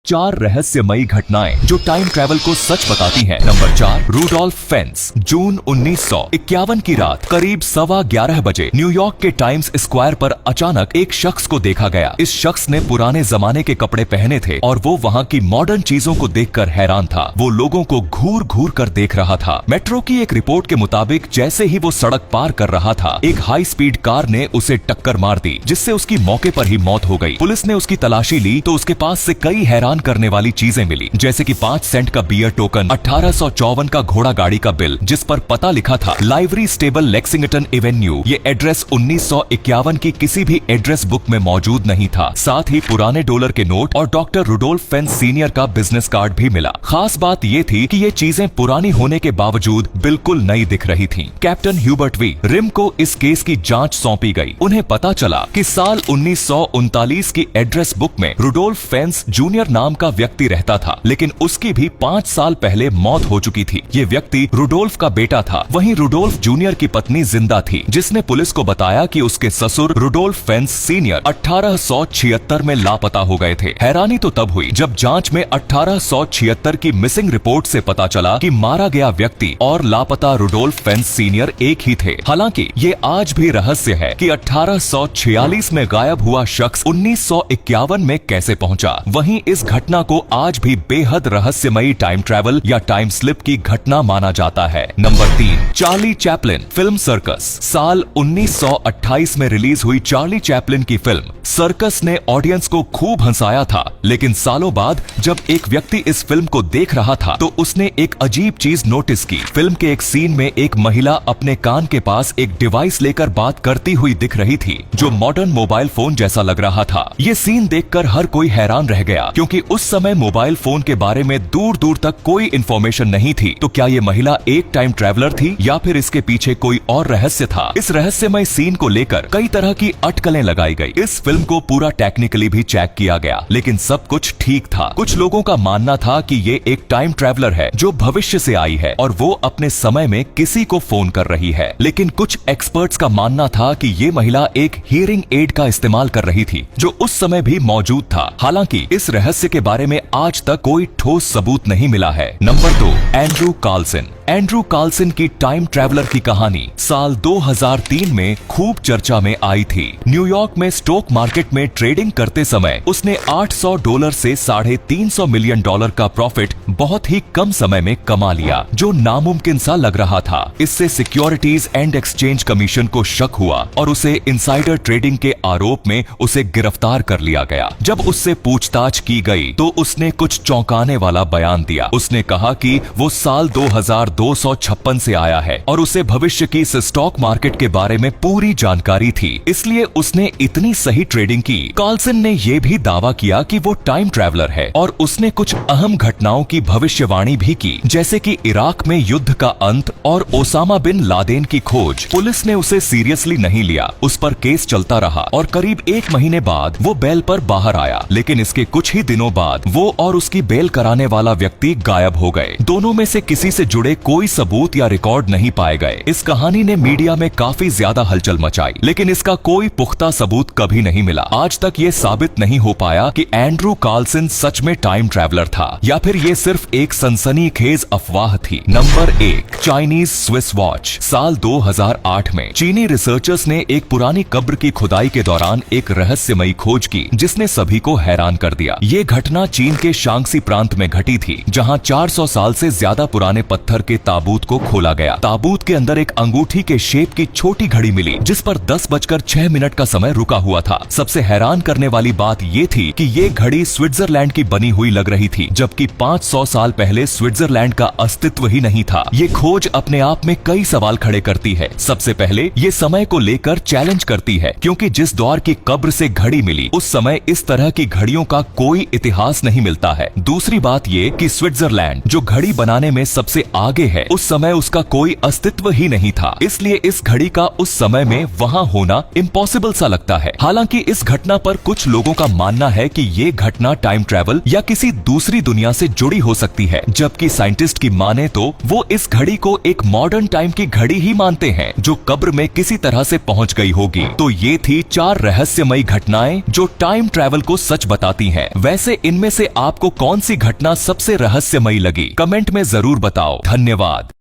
4 रहस्यमयी घटनाएं जो टाइम ट्रैवल को सच बताती हैं। Number 4, Rudolph fence. जून 1951 की रात करीब 11:15 बजे न्यूयॉर्क के टाइम्स स्क्वायर पर अचानक एक शख्स को देखा गया। इस शख्स ने पुराने जमाने के कपड़े पहने थे और वो वहाँ की मॉडर्न चीजों को देखकर हैरान था। वो लोगों को घूर घूर कर देख रहा था। मेट्रो की एक रिपोर्ट के मुताबिक जैसे ही वो सड़क पार कर रहा था, एक हाई स्पीड कार ने उसे टक्कर मार दी, जिससे उसकी मौके पर ही मौत हो गई। पुलिस ने उसकी तलाशी ली तो उसके पास से कई हैरान करने वाली चीजें मिली, जैसे कि 5 सेंट का बियर टोकन, 1854 का घोड़ा गाड़ी का बिल जिस पर पता लिखा था लाइवरी स्टेबल लेक्सिंगटन एवेन्यू। ये एड्रेस 1951 की किसी भी एड्रेस बुक में मौजूद नहीं था। साथ ही पुराने डॉलर के नोट और डॉक्टर रूडोल्फ फेंस सीनियर का बिजनेस कार्ड भी मिला। खास बात ये थी कि ये चीजें पुरानी होने के बावजूद बिल्कुल नई दिख रही थीं। कैप्टन ह्यूबर्ट वी रिम को इस केस की जांच सौंपी गई। उन्हें पता चला कि साल 1939 की एड्रेस बुक में रूडोल्फ फेंस जूनियर नाम का व्यक्ति रहता था, लेकिन उसकी भी 5 साल पहले मौत हो चुकी थी। ये व्यक्ति रूडोल्फ का बेटा था। वहीं रूडोल्फ जूनियर की पत्नी जिंदा थी, जिसने पुलिस को बताया कि उसके ससुर रूडोल्फ फेंस सीनियर 1876 में लापता हो गए थे। हैरानी तो तब हुई जब जांच में 1876 की मिसिंग रिपोर्ट से पता चला कि मारा गया व्यक्ति और लापता रूडोल्फ फेंस सीनियर एक ही थे। हालांकि ये आज भी रहस्य है कि 1846 में गायब हुआ शख्स 1951 में कैसे पहुंचा। वहीं इस घटना को आज भी बेहद रहस्यमयी टाइम ट्रैवल या टाइम स्लिप की घटना माना जाता है। Number 3, Charlie Chaplin film circus. साल 1928 में रिलीज हुई चार्ली चैपलिन की फिल्म सर्कस ने ऑडियंस को खूब हंसाया था, लेकिन सालों बाद जब एक व्यक्ति इस फिल्म को देख रहा था तो उसने एक अजीब चीज नोटिस की। फिल्म के एक सीन में एक महिला अपने कान के पास एक डिवाइस लेकर बात करती हुई दिख रही थी, जो मॉडर्न मोबाइल फोन जैसा लग रहा था। ये सीन देखकर हर कोई हैरान रह गया, क्योंकि उस समय मोबाइल फोन के बारे में दूर दूर तक कोई इन्फॉर्मेशन नहीं थी। तो क्या ये महिला एक टाइम ट्रैवलर थी या फिर इसके पीछे कोई और रहस्य था? इस रहस्यमय सीन को लेकर कई तरह की अटकलें लगाई गई। इस फिल्म को पूरा टेक्निकली भी चेक किया गया, लेकिन सब कुछ ठीक था। कुछ लोगों का मानना था कि ये एक टाइम ट्रैवलर है जो भविष्य से आई है और वो अपने समय में किसी को फोन कर रही है। लेकिन कुछ एक्सपर्ट्स का मानना था कि ये महिला एक हियरिंग एड का इस्तेमाल कर रही थी, जो उस समय भी मौजूद था। हालांकि इस रहस्य के बारे में आज तक कोई ठोस सबूत नहीं मिला है। Number 2, Andrew Carlson. Andrew Carlson की टाइम ट्रैवलर की कहानी साल 2003 में खूब चर्चा में आई थी। न्यूयॉर्क में स्टॉक मार्केट में ट्रेडिंग करते समय उसने $800 से $350 मिलियन का प्रॉफिट बहुत ही कम समय में कमा लिया, जो नामुमकिन सा लग रहा था। इससे सिक्योरिटीज एंड एक्सचेंज कमीशन को शक हुआ और उसे इनसाइडर ट्रेडिंग के आरोप में उसे गिरफ्तार कर लिया गया। जब उससे पूछताछ की गई तो उसने कुछ चौंकाने वाला बयान दिया। उसने कहा कि वो साल 2256 से आया है और उसे भविष्य की इस स्टॉक मार्केट के बारे में पूरी जानकारी थी, इसलिए उसने इतनी सही ट्रेडिंग की। कार्लसन ने यह भी दावा किया कि वो टाइम ट्रैवलर है और उसने कुछ अहम घटनाओं की भविष्यवाणी भी की, जैसे कि इराक में युद्ध का अंत और ओसामा बिन लादेन की खोज। पुलिस ने उसे सीरियसली नहीं लिया, उस पर केस चलता रहा और करीब 1 महीने बाद वो बेल पर बाहर आया। लेकिन इसके कुछ ही दिनों बाद वो और उसकी बेल कराने वाला व्यक्ति गायब हो गए। दोनों में से किसी से जुड़े कोई सबूत या रिकॉर्ड नहीं पाए गए। इस कहानी ने मीडिया में काफी ज्यादा हलचल मचाई, लेकिन इसका कोई पुख्ता सबूत कभी नहीं मिला। आज तक ये साबित नहीं हो पाया कि एंड्रू कार्लसन सच में टाइम ट्रैवलर था या फिर ये सिर्फ एक सनसनीखेज अफवाह थी। Number 1, Chinese Swiss watch. साल 2008 में चीनी रिसर्चर्स ने एक पुरानी कब्र की खुदाई के दौरान एक रहस्यमयी खोज की, जिसने सभी को हैरान कर दिया। ये घटना चीन के शांक्सी प्रांत में घटी थी, जहां 400 साल से ज्यादा पुराने पत्थर के ताबूत को खोला गया। ताबूत के अंदर एक अंगूठी के शेप की छोटी घड़ी मिली, जिस पर 10:06 का समय रुका हुआ था। सबसे हैरान करने वाली बात ये थी कि ये घड़ी स्विट्जरलैंड की बनी हुई लग रही थी, जबकि 500 साल पहले स्विट्जरलैंड का अस्तित्व ही नहीं था। ये खोज अपने आप में कई सवाल खड़े करती है। सबसे पहले ये समय को लेकर चैलेंज करती है, क्योंकि जिस दौर की कब्र से घड़ी मिली उस समय इस तरह की घड़ियों का कोई इतिहास नहीं मिलता है। दूसरी बात ये कि स्विट्जरलैंड जो घड़ी बनाने में सबसे आगे है, उस समय उसका कोई अस्तित्व ही नहीं था, इसलिए इस घड़ी का उस समय में वहां होना इम्पॉसिबल सा लगता है। हालांकि इस घटना पर कुछ लोगों का मानना है कि ये घटना टाइम ट्रैवल या किसी दूसरी दुनिया से जुड़ी हो सकती है, जबकि साइंटिस्ट की माने तो वो इस घड़ी को एक मॉडर्न टाइम की घड़ी ही मानते हैं, जो कब्र में किसी तरह से पहुंच गई होगी। तो ये थी 4 रहस्यमयी घटनाएं जो टाइम ट्रैवल को सच बताती हैं। वैसे वैसे इनमें से आपको कौन सी घटना सबसे रहस्यमयी लगी? कमेंट में जरूर बताओ। धन्यवाद।